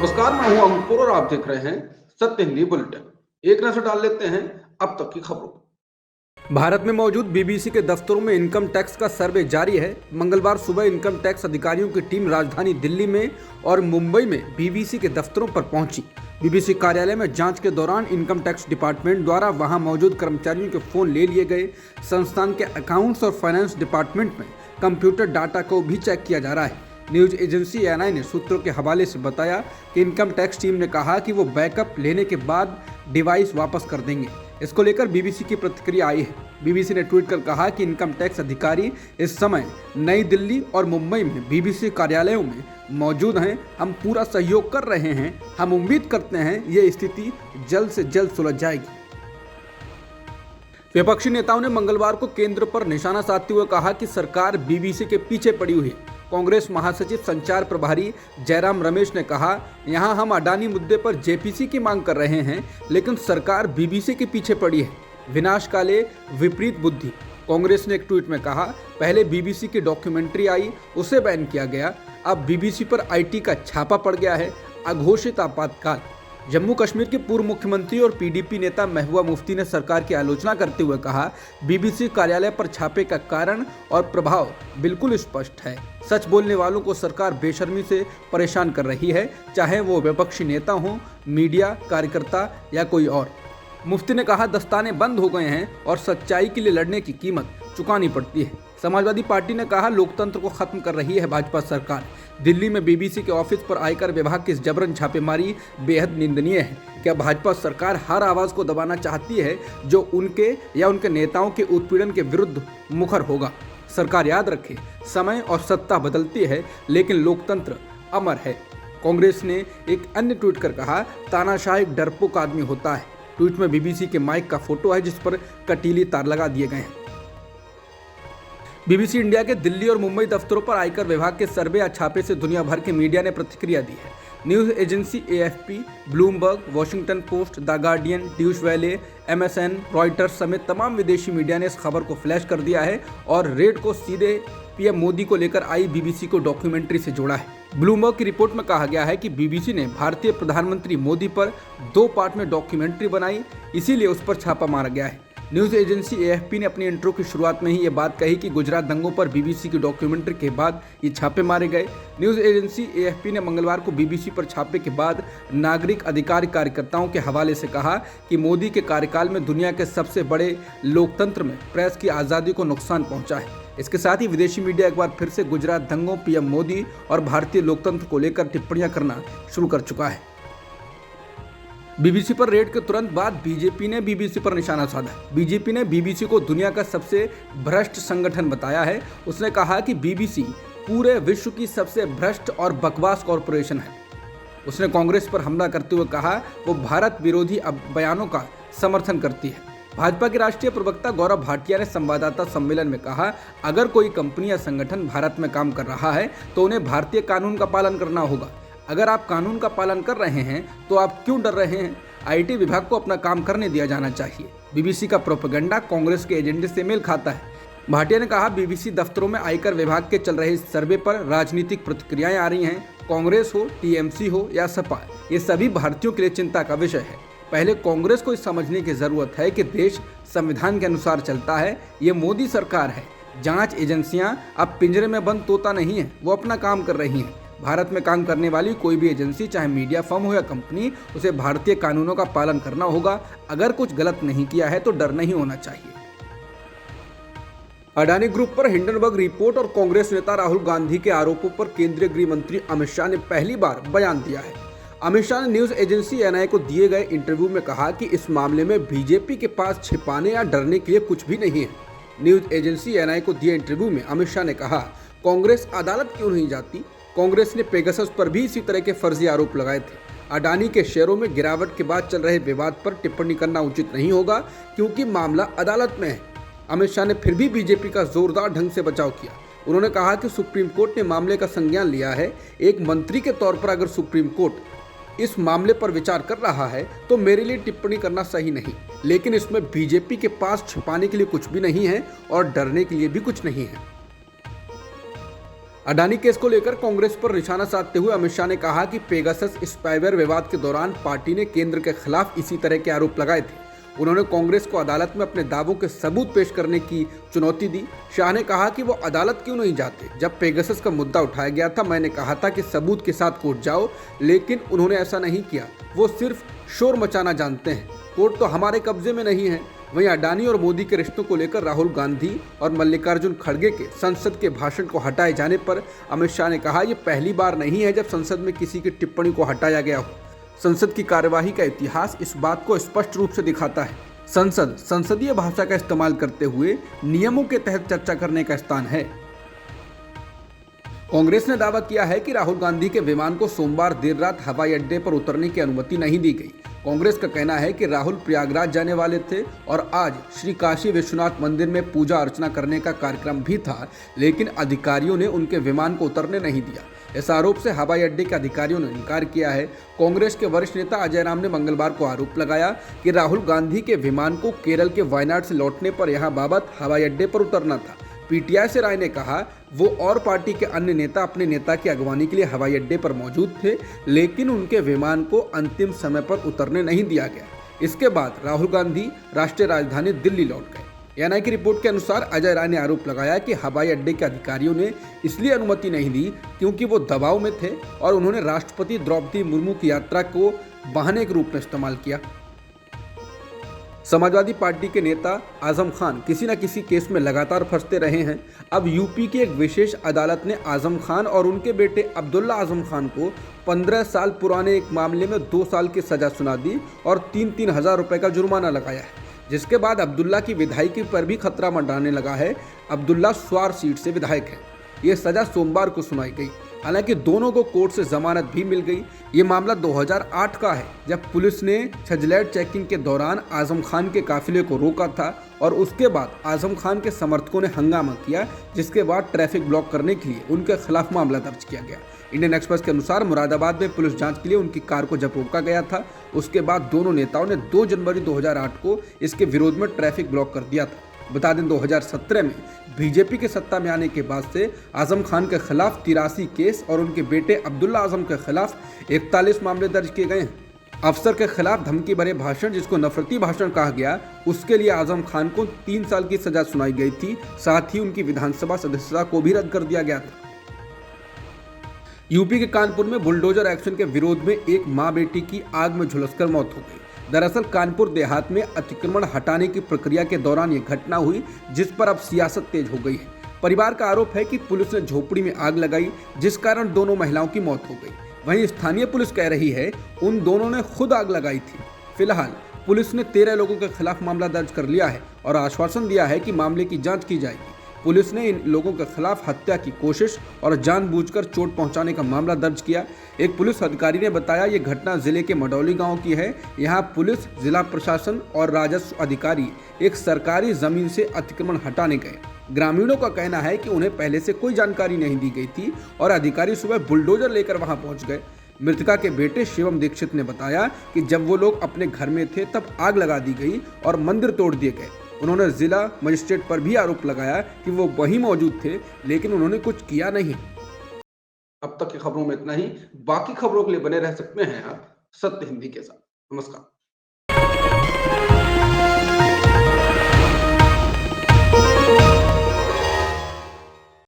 नमस्कार, मैं हूं अंकुर और आप देख रहे हैं सत्य हिंदी बुलेटिन। एक नजर डाल लेते हैं अब तक की खबरों पर। भारत में मौजूद बीबीसी के दफ्तरों में इनकम टैक्स का सर्वे जारी है। मंगलवार सुबह इनकम टैक्स अधिकारियों की टीम राजधानी दिल्ली में और मुंबई में बीबीसी के दफ्तरों पर पहुंची। बीबीसी कार्यालय में जांच के दौरान इनकम टैक्स डिपार्टमेंट द्वारा वहां मौजूद कर्मचारियों के फोन ले लिए गए। संस्थान के अकाउंट्स और फाइनेंस डिपार्टमेंट में कंप्यूटर डाटा को भी चेक किया जा रहा है। न्यूज एजेंसी एएनआई ने सूत्रों के हवाले से बताया कि इनकम टैक्स टीम ने कहा कि वो बैकअप लेने के बाद डिवाइस वापस कर देंगे। इसको लेकर बीबीसी की प्रतिक्रिया आई है। बीबीसी ने ट्वीट कर कहा कि इनकम टैक्स अधिकारी इस समय नई दिल्ली और मुंबई में बीबीसी कार्यालयों में मौजूद हैं। हम पूरा सहयोग कर रहे हैं। हम उम्मीद करते हैं ये स्थिति जल्द से जल्द सुलझ जाएगी। विपक्षी नेताओं ने मंगलवार को केंद्र पर निशाना साधते हुए कहा कि सरकार बीबीसी के पीछे पड़ी हुई है। कांग्रेस महासचिव संचार प्रभारी जयराम रमेश ने कहा, यहां हम अडानी मुद्दे पर जेपीसी की मांग कर रहे हैं, लेकिन सरकार बीबीसी के पीछे पड़ी है। विनाश काले विपरीत बुद्धि। कांग्रेस ने एक ट्वीट में कहा, पहले बीबीसी की डॉक्यूमेंट्री आई, उसे बैन किया गया। अब बीबीसी पर आईटी का छापा पड़ गया है। अघोषित आपातकाल। जम्मू कश्मीर के पूर्व मुख्यमंत्री और पीडीपी नेता महबूबा मुफ्ती ने सरकार की आलोचना करते हुए कहा, बीबीसी कार्यालय पर छापे का कारण और प्रभाव बिल्कुल स्पष्ट है। सच बोलने वालों को सरकार बेशर्मी से परेशान कर रही है, चाहे वो विपक्षी नेता हों, मीडिया, कार्यकर्ता या कोई और। मुफ्ती ने कहा, दस्ताने बंद हो गए हैं और सच्चाई के लिए लड़ने की कीमत चुकानी पड़ती है। समाजवादी पार्टी ने कहा, लोकतंत्र को खत्म कर रही है भाजपा सरकार। दिल्ली में बीबीसी के ऑफिस पर आयकर विभाग की जबरन छापेमारी बेहद निंदनीय है। क्या भाजपा सरकार हर आवाज को दबाना चाहती है जो उनके या उनके नेताओं के उत्पीड़न के विरुद्ध मुखर होगा? सरकार याद रखे, समय और सत्ता बदलती है, लेकिन लोकतंत्र अमर है। कांग्रेस ने एक अन्य ट्वीट कर कहा, तानाशाह एक डरपोक आदमी होता है। ट्वीट में बीबीसी के माइक का फोटो है जिस पर कटीली तार लगा दिए गए हैं। बीबीसी इंडिया के दिल्ली और मुंबई दफ्तरों पर आयकर विभाग के सर्वे या छापे से दुनिया भर के मीडिया ने प्रतिक्रिया दी है। News agency AFP, Bloomberg, Washington Post, the Guardian, Deutsche Welle, MSN, Reuters समेत तमाम विदेशी मीडिया ने इस खबर को फ्लैश कर दिया है और रेड को सीधे पीएम मोदी को लेकर आई बीबीसी को डॉक्यूमेंट्री से जोड़ा है। ब्लूमबर्ग की रिपोर्ट में कहा गया है कि बीबीसी ने भारतीय प्रधानमंत्री मोदी पर 2 पार्ट में डॉक्यूमेंट्री बनाई, इसीलिए उस पर छापा मारा गया है। न्यूज एजेंसी एएफपी ने अपनी इंट्रो की शुरुआत में ही ये बात कही कि गुजरात दंगों पर बीबीसी की डॉक्यूमेंट्री के बाद ये छापे मारे गए। न्यूज एजेंसी एएफपी ने मंगलवार को बीबीसी पर छापे के बाद नागरिक अधिकार कार्यकर्ताओं के हवाले से कहा कि मोदी के कार्यकाल में दुनिया के सबसे बड़े लोकतंत्र में प्रेस की आज़ादी को नुकसान पहुंचा है। इसके साथ ही विदेशी मीडिया एक बार फिर से गुजरात दंगों, पीएम मोदी और भारतीय लोकतंत्र को लेकर टिप्पणियां करना शुरू कर चुका है। बीबीसी पर रेड के तुरंत बाद बीजेपी ने बीबीसी पर निशाना साधा। बीजेपी ने बीबीसी को दुनिया का सबसे भ्रष्ट संगठन बताया है। उसने कहा कि बीबीसी पूरे विश्व की सबसे भ्रष्ट और बकवास कॉरपोरेशन है। उसने कांग्रेस पर हमला करते हुए कहा वो भारत विरोधी बयानों का समर्थन करती है। भाजपा के राष्ट्रीय प्रवक्ता गौरव भाटिया ने संवाददाता सम्मेलन में कहा, अगर कोई कंपनी या संगठन भारत में काम कर रहा है तो उन्हें भारतीय कानून का पालन करना होगा। अगर आप कानून का पालन कर रहे हैं तो आप क्यों डर रहे हैं? आईटी विभाग को अपना काम करने दिया जाना चाहिए। बीबीसी का प्रोपेगेंडा कांग्रेस के एजेंडे से मेल खाता है। भाटिया ने कहा, बीबीसी दफ्तरों में आयकर विभाग के चल रहे सर्वे पर राजनीतिक प्रतिक्रियाएं आ रही हैं। कांग्रेस हो, टीएमसी हो या सपा, ये सभी भारतीयों के लिए चिंता का विषय है। पहले कांग्रेस को समझने की जरूरत है कि देश संविधान के अनुसार चलता है। ये मोदी सरकार है। जांच एजेंसियां अब पिंजरे में बंद तोता नहीं है, वो अपना काम कर रही हैं। भारत में काम करने वाली कोई भी एजेंसी, चाहे मीडिया फर्म हो या कंपनी, उसे भारतीय कानूनों का पालन करना होगा। अगर कुछ गलत नहीं किया है तो डर नहीं होना चाहिए। अडानी ग्रुप पर हिंडनबर्ग रिपोर्ट और कांग्रेस नेता राहुल गांधी के आरोपों पर केंद्रीय गृह मंत्री अमित शाह ने पहली बार बयान दिया है। अमित शाह ने न्यूज एजेंसी एएनआई को दिए गए इंटरव्यू में कहा कि इस मामले में बीजेपी के पास छिपाने या डरने के लिए कुछ भी नहीं है। न्यूज एजेंसी एएनआई को दिए इंटरव्यू में अमित शाह ने कहा, कांग्रेस अदालत क्यों नहीं जाती? कांग्रेस ने पेगासस पर भी इसी तरह के फर्जी आरोप लगाए थे। अडानी के शेयरों में गिरावट के बाद चल रहे विवाद पर टिप्पणी करना उचित नहीं होगा क्योंकि मामला अदालत में है। अमित शाह ने फिर भी बीजेपी का जोरदार ढंग से बचाव किया। उन्होंने कहा कि सुप्रीम कोर्ट ने मामले का संज्ञान लिया है। एक मंत्री के तौर पर अगर सुप्रीम कोर्ट इस मामले पर विचार कर रहा है तो मेरे लिए टिप्पणी करना सही नहीं, लेकिन इसमें बीजेपी के पास छिपाने के लिए कुछ भी नहीं है और डरने के लिए भी कुछ नहीं है। अडानी केस को लेकर कांग्रेस पर निशाना साधते हुए अमित शाह ने कहा कि पेगासस स्पाईवेयर विवाद के दौरान पार्टी ने केंद्र के खिलाफ इसी तरह के आरोप लगाए थे। उन्होंने कांग्रेस को अदालत में अपने दावों के सबूत पेश करने की चुनौती दी। शाह ने कहा कि वो अदालत क्यों नहीं जाते। जब पेगासस का मुद्दा उठाया गया था, मैंने कहा था कि सबूत के साथ कोर्ट जाओ, लेकिन उन्होंने ऐसा नहीं किया। वो सिर्फ शोर मचाना जानते हैं। कोर्ट तो हमारे कब्जे में नहीं है। वहीं अडानी और मोदी के रिश्तों को लेकर राहुल गांधी और मल्लिकार्जुन खड़गे के संसद के भाषण को हटाए जाने पर अमित शाह ने कहा, यह पहली बार नहीं है जब संसद में किसी की टिप्पणी को हटाया गया हो। संसद की कार्यवाही का इतिहास इस बात को स्पष्ट रूप से दिखाता है। संसद संसदीय भाषा का इस्तेमाल करते हुए नियमों के तहत चर्चा करने का स्थान है। कांग्रेस ने दावा किया है कि राहुल गांधी के विमान को सोमवार देर रात हवाई अड्डे पर उतरने की अनुमति नहीं दी गई। कांग्रेस का कहना है कि राहुल प्रयागराज जाने वाले थे और आज श्री काशी विश्वनाथ मंदिर में पूजा अर्चना करने का कार्यक्रम भी था, लेकिन अधिकारियों ने उनके विमान को उतरने नहीं दिया। इस आरोप से हवाई अड्डे के अधिकारियों ने इनकार किया है। कांग्रेस के वरिष्ठ नेता अजय राम ने मंगलवार को आरोप लगाया कि राहुल गांधी के विमान को केरल के वायनाड से लौटने पर यहां बाबत हवाई अड्डे पर उतरना था। पीटीआई से राय ने कहा, वो और पार्टी के अन्य नेता अपने नेता की अगवानी के लिए हवाई अड्डे पर मौजूद थे, लेकिन उनके विमान को अंतिम समय पर उतरने नहीं दिया गया। इसके बाद राहुल गांधी राष्ट्रीय राजधानी दिल्ली लौट गए। एएनआई की रिपोर्ट के अनुसार अजय राय ने आरोप लगाया कि हवाई अड्डे के अधिकारियों ने इसलिए अनुमति नहीं दी क्योंकि वो दबाव में थे और उन्होंने राष्ट्रपति द्रौपदी मुर्मू की यात्रा को बहाने के रूप में इस्तेमाल किया। समाजवादी पार्टी के नेता आजम खान किसी न किसी केस में लगातार फंसते रहे हैं। अब यूपी की एक विशेष अदालत ने आजम खान और उनके बेटे अब्दुल्ला आजम खान को 15 साल पुराने एक मामले में 2 साल की सजा सुना दी और 3-3 हज़ार रुपए का जुर्माना लगाया है, जिसके बाद अब्दुल्ला की विधायकी पर भी खतरा मंडराने लगा है। अब्दुल्ला स्वार सीट से विधायक है। ये सजा सोमवार को सुनाई गई। हालांकि दोनों को कोर्ट से जमानत भी मिल गई। ये मामला 2008 का है, जब पुलिस ने छजलैट चेकिंग के दौरान आजम खान के काफिले को रोका था और उसके बाद आजम खान के समर्थकों ने हंगामा किया, जिसके बाद ट्रैफिक ब्लॉक करने के लिए उनके खिलाफ मामला दर्ज किया गया। इंडियन एक्सप्रेस के अनुसार मुरादाबाद में पुलिस जांच के लिए उनकी कार को जब रोका गया था, उसके बाद दोनों नेताओं ने 2 जनवरी 2008 को इसके विरोध में ट्रैफिक ब्लॉक कर दिया था। बता दें, 2017 में बीजेपी के सत्ता में आने के बाद से आजम खान के खिलाफ 83 केस और उनके बेटे अब्दुल्ला आजम के खिलाफ 41 मामले दर्ज किए गए हैं। अफसर के खिलाफ धमकी भरे भाषण, जिसको नफरती भाषण कहा गया, उसके लिए आजम खान को 3 साल की सजा सुनाई गई थी। साथ ही उनकी विधानसभा सदस्यता को भी रद्द कर दिया गया था। यूपी के कानपुर में बुलडोजर एक्शन के विरोध में एक मां बेटी की आग में झुलसकर मौत हो गई। दरअसल कानपुर देहात में अतिक्रमण हटाने की प्रक्रिया के दौरान ये घटना हुई, जिस पर अब सियासत तेज हो गई है। परिवार का आरोप है कि पुलिस ने झोपड़ी में आग लगाई, जिस कारण दोनों महिलाओं की मौत हो गई। वहीं स्थानीय पुलिस कह रही है उन दोनों ने खुद आग लगाई थी। फिलहाल पुलिस ने 13 लोगों के खिलाफ मामला दर्ज कर लिया है और आश्वासन दिया है कि मामले की जांच की जाएगी। पुलिस ने इन लोगों के खिलाफ हत्या की कोशिश और जानबूझकर चोट पहुंचाने का मामला दर्ज किया। एक पुलिस अधिकारी ने बताया, ये घटना जिले के मडौली गांव की है। यहां पुलिस, जिला प्रशासन और राजस्व अधिकारी एक सरकारी जमीन से अतिक्रमण हटाने गए। ग्रामीणों का कहना है कि उन्हें पहले से कोई जानकारी नहीं दी गई थी और अधिकारी सुबह बुलडोजर लेकर वहां पहुंच गए। मृतका के बेटे शिवम दीक्षित ने बताया कि जब वो लोग अपने घर में थे तब आग लगा दी गई और मंदिर तोड़ दिए गए। उन्होंने जिला मजिस्ट्रेट पर भी आरोप लगाया कि वो वहीं मौजूद थे, लेकिन उन्होंने कुछ किया नहीं। अब तक की खबरों में इतना ही। बाकी खबरों के लिए बने रह सकते हैं आप सत्य हिंदी के साथ। नमस्कार।